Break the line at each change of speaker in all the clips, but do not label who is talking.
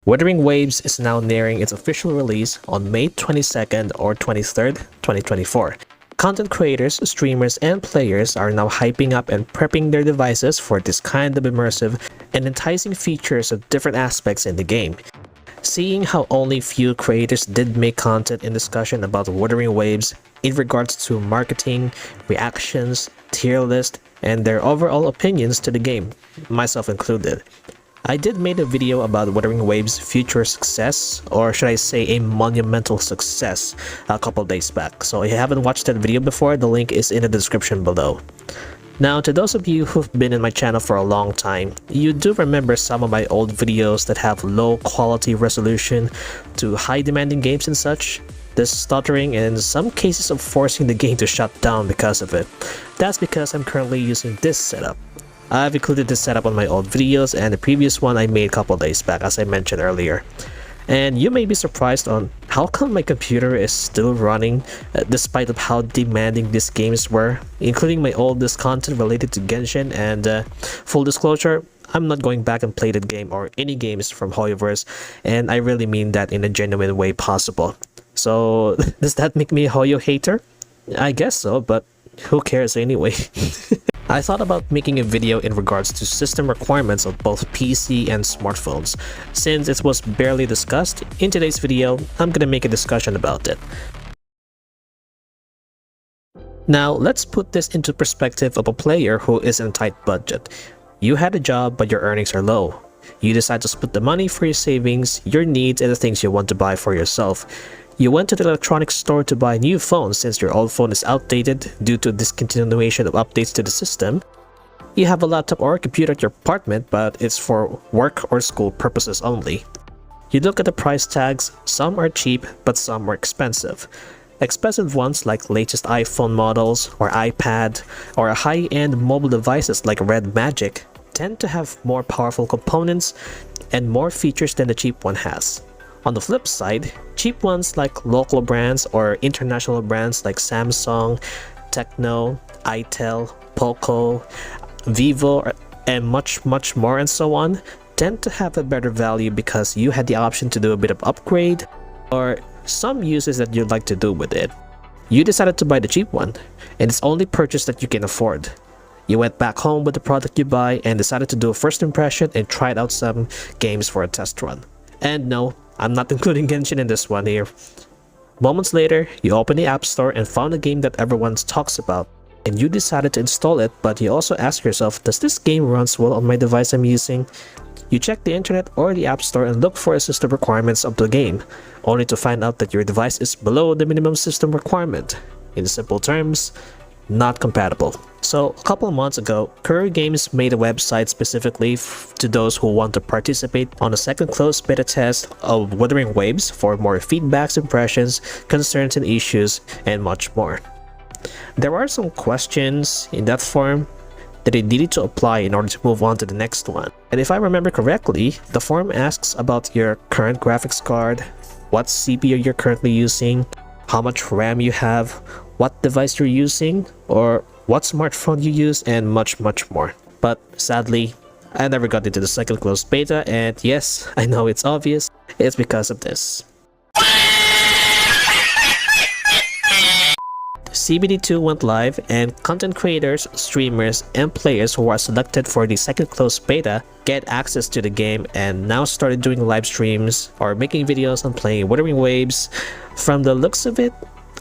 Wuthering Waves is now nearing its official release on May 22nd or 23rd, 2024. Content creators, streamers, and players are now hyping up and prepping their devices for this kind of immersive and enticing features of different aspects in the game. Seeing how only few creators did make content in discussion about Wuthering Waves in regards to marketing, reactions, tier list, and their overall opinions to the game, myself included. I did make a video about Wuthering Waves' future success, or should I say a monumental success, a couple days back. So if you haven't watched that video before, the link is in the description below. Now, to those of you who've been in my channel for a long time, you do remember some of my old videos that have low quality resolution to high demanding games and such. This stuttering and in some cases of forcing the game to shut down because of it. That's because I'm currently using this setup. I've included this setup on my old videos and the previous one I made a couple days back, as I mentioned earlier. And you may be surprised on how come my computer is still running despite of how demanding these games were, including my oldest content related to Genshin. And full disclosure, I'm not going back and play the game or any games from Rovers, and I really mean that in a genuine way possible. So does that make me a Hoyo hater? I guess so, but who cares anyway? I thought about making a video in regards to system requirements of both PC and smartphones. Since it was barely discussed, in today's video, I'm gonna make a discussion about it. Now, let's put this into perspective of a player who is in a tight budget. You had a job, but your earnings are low. You decide to split the money for your savings, your needs, and the things you want to buy for yourself. You went to the electronics store to buy a new phone since your old phone is outdated due to discontinuation of updates to the system. You have a laptop or a computer at your apartment, but it's for work or school purposes only. You look at the price tags, some are cheap, but some are expensive. Expensive ones like latest iPhone models or iPad or high-end mobile devices like Red Magic tend to have more powerful components and more features than the cheap one has. On the flip side, cheap ones like local brands or international brands like Samsung, Tecno, Itel, Poco, Vivo, and much more and so on tend to have a better value because you had the option to do a bit of upgrade or some uses that you'd like to do with it. You decided to buy the cheap one, and it's only purchase that you can afford. You went back home with the product you buy and decided to do a first impression and tried out some games for a test run. And no, I'm not including Genshin in this one here. Moments later, you open the App Store and found a game that everyone talks about, and you decided to install it, but you also ask yourself, does this game runs well on my device I'm using? You check the internet or the App Store and look for the system requirements of the game, only to find out that your device is below the minimum system requirement. In simple terms, not compatible. So a couple of months ago, Curry Games made a website specifically to those who want to participate on a second closed beta test of Wuthering Waves for more feedbacks, impressions, concerns and issues, and much more. There are some questions in that form that it needed to apply in order to move on to the next one. And if I remember correctly, the form asks about your current graphics card, what CPU you're currently using, how much RAM you have, what device you're using, or what smartphone you use, and much more. But sadly, I never got into the second closed beta, and yes, I know it's obvious, it's because of this. CBD2 went live, and content creators, streamers, and players who are selected for the second closed beta get access to the game and now started doing live streams or making videos on playing Wuthering Waves. From the looks of it,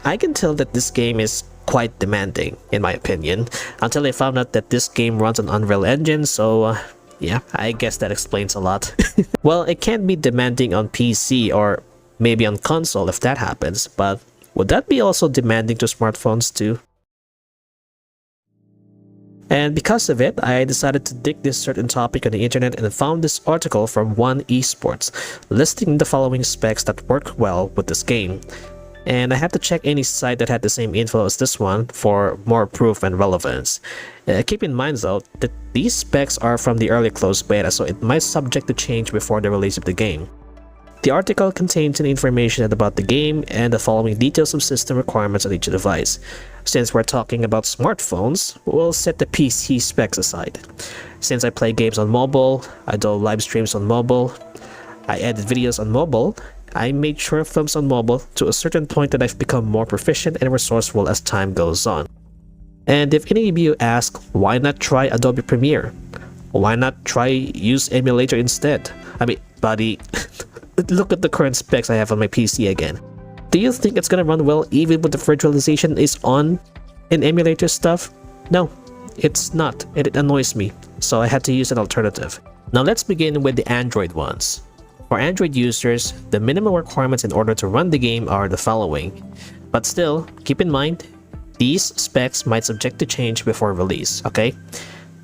I can tell that this game is quite demanding, in my opinion, until I found out that this game runs on Unreal Engine, so yeah, I guess that explains a lot. Well, it can't be demanding on PC or maybe on console if that happens, but would that be also demanding to smartphones too? And because of it, I decided to dig this certain topic on the internet and found this article from One Esports listing the following specs that work well with this game. And I have to check any site that had the same info as this one for more proof and relevance. Keep in mind though that these specs are from the early closed beta, so it might subject to change before the release of the game. The article contains information about the game and the following details of system requirements on each device. Since we're talking about smartphones, we'll set the PC specs aside. Since I play games on mobile, I do live streams on mobile, I edit videos on mobile. I made short films on mobile to a certain point that I've become more proficient and resourceful as time goes on. And if any of you ask, why not try Adobe Premiere? Why not try use emulator instead? I mean, buddy, look at the current specs I have on my PC again. Do you think it's gonna run well even when the virtualization is on in emulator stuff? No, it's not, and it annoys me, so I had to use an alternative. Now let's begin with the Android ones. For Android users, the minimum requirements in order to run the game are the following. But still, keep in mind, these specs might subject to change before release, okay?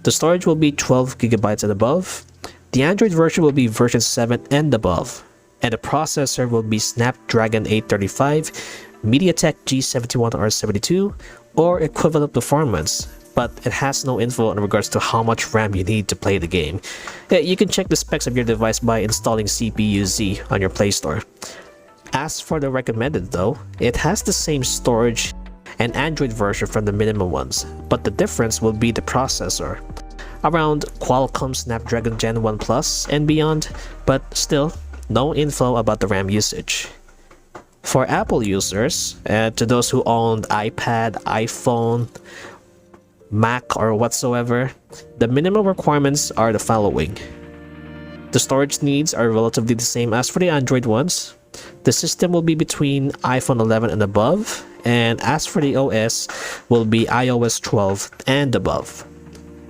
The storage will be 12 GB and above. The Android version will be version 7 and above. And the processor will be Snapdragon 835, MediaTek G71R72, or equivalent performance. But it has no info in regards to how much RAM you need to play the game. You can check the specs of your device by installing CPU-Z on your Play Store. As for the recommended though, it has the same storage and Android version from the minimum ones, but the difference will be the processor. Around Qualcomm Snapdragon Gen 1 Plus and beyond, but still, no info about the RAM usage. For Apple users, and to those who owned iPad, iPhone, Mac or whatsoever, the minimum requirements are the following. The storage needs are relatively the same as for the Android ones. The system will be between iPhone 11 and above, and as for the OS, will be iOS 12 and above.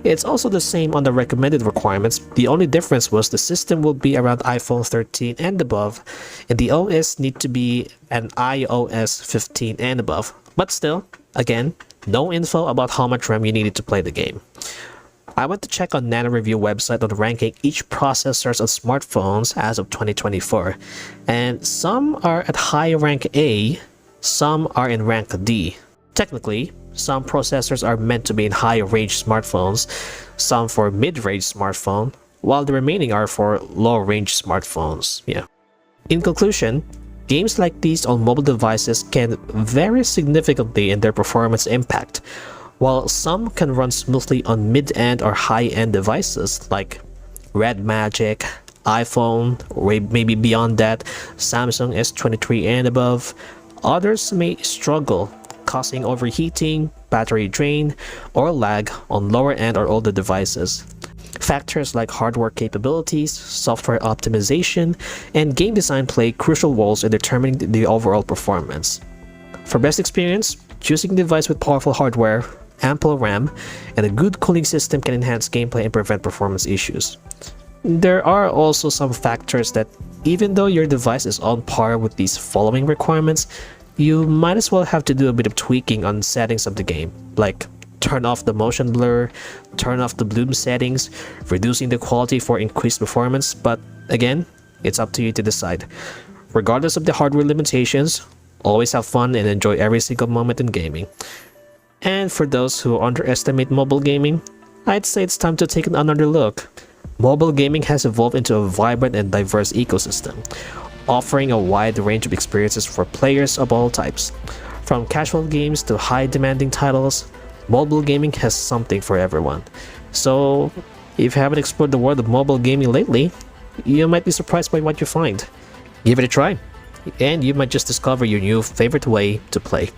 It's also the same on the recommended requirements. The only difference was the system will be around iPhone 13 and above, and the OS need to be an iOS 15 and above. But still, again, no info about how much RAM you needed to play the game. I went to check on NanoReview website on ranking each processors on smartphones as of 2024, and some are at high rank A, some are in rank D. Technically, some processors are meant to be in high-range smartphones, some for mid-range smartphone, while the remaining are for low-range smartphones. In conclusion, games like these on mobile devices can vary significantly in their performance impact. While some can run smoothly on mid-end or high-end devices like Red Magic, iPhone, or maybe beyond that, Samsung S23 and above, others may struggle, causing overheating, battery drain, or lag on lower-end or older devices. Factors like hardware capabilities, software optimization, and game design play crucial roles in determining the overall performance. For best experience, choosing a device with powerful hardware, ample RAM, and a good cooling system can enhance gameplay and prevent performance issues. There are also some factors that, even though your device is on par with these following requirements, you might as well have to do a bit of tweaking on settings of the game, like turn off the motion blur, turn off the bloom settings, reducing the quality for increased performance, but again, it's up to you to decide. Regardless of the hardware limitations, always have fun and enjoy every single moment in gaming. And for those who underestimate mobile gaming, I'd say it's time to take another look. Mobile gaming has evolved into a vibrant and diverse ecosystem, offering a wide range of experiences for players of all types. From casual games to high-demanding titles, mobile gaming has something for everyone. So, if you haven't explored the world of mobile gaming lately, you might be surprised by what you find. Give it a try, and you might just discover your new favorite way to play.